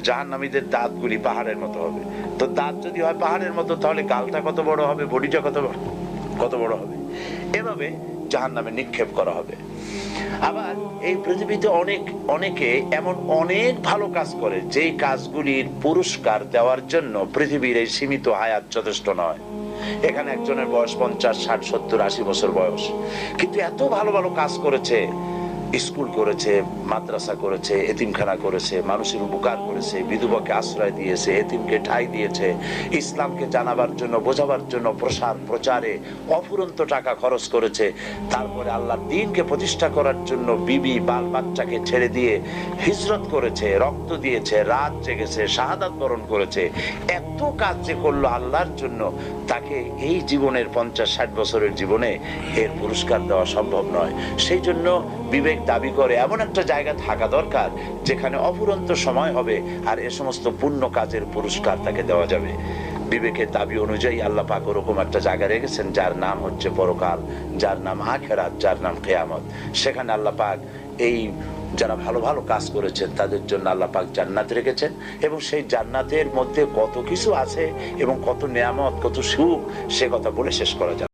জাহান্নামীদের দাঁতগুলি পাহাড়ের মতো হবে। তো দাঁত যদি হয় পাহাড়ের মতো, তাহলে গালটা কত বড় হবে, বডিটা কত বড় হবে। এভাবে জাহান্নামে নিক্ষেপ করা হবে। আবার এই পৃথিবীতে অনেকে এমন অনেক ভালো কাজ করে, যেই কাজগুলির পুরস্কার দেওয়ার জন্য পৃথিবীর এই সীমিত হায়াত যথেষ্ট নয়। এখানে একজনের বয়স 50, 60, 70, 80 বছর বয়স, কিন্তু এত ভালো ভালো কাজ করেছে, স্কুল করেছে, মাদ্রাসা করেছে, এতিমখানা করেছে, মানুষের উপকার করেছে, বিধবাকে আশ্রয় দিয়েছে, এতিমকে ঠাঁই দিয়েছে, ইসলামকে জানাবার জন্য, বোঝাবার জন্য প্রচারে অফুরন্ত টাকা খরচ করেছে। তারপরে আল্লাহর দ্বীনকে প্রতিষ্ঠা করার জন্য বিবি বাল বাচ্চাকে ছেড়ে দিয়ে হিজরত করেছে, রক্ত দিয়েছে, রাত জেগেছে, শাহাদাত বরণ করেছে। এত কাজ যে করলো আল্লাহর জন্য, তাকে এই জীবনের 50-60 বছরের জীবনে এর পুরস্কার দেওয়া সম্ভব নয়। সেই জন্য বিবেক দাবি করে এমন একটা জায়গা থাকা দরকার যেখানে অফুরন্ত সময় হবে, আর এ সমস্ত পুণ্য কাজের পুরস্কার তাকে দেওয়া যাবে। বিবেকের দাবি অনুযায়ী আল্লাহ পাক ওরকম একটা জায়গা রেখেছেন, যার নাম হচ্ছে পরকাল, যার নাম আখিরাত, যার নাম কিয়ামত। সেখানে আল্লাহ পাক এই যারা ভালো ভালো কাজ করেছেন তাদের জন্য আল্লাহ পাক জান্নাত রেখেছেন, এবং সেই জান্নাতের মধ্যে কত কিছু আছে এবং কত নিয়ামত, কত সুখ, সে কথা বলে শেষ করা যাবে।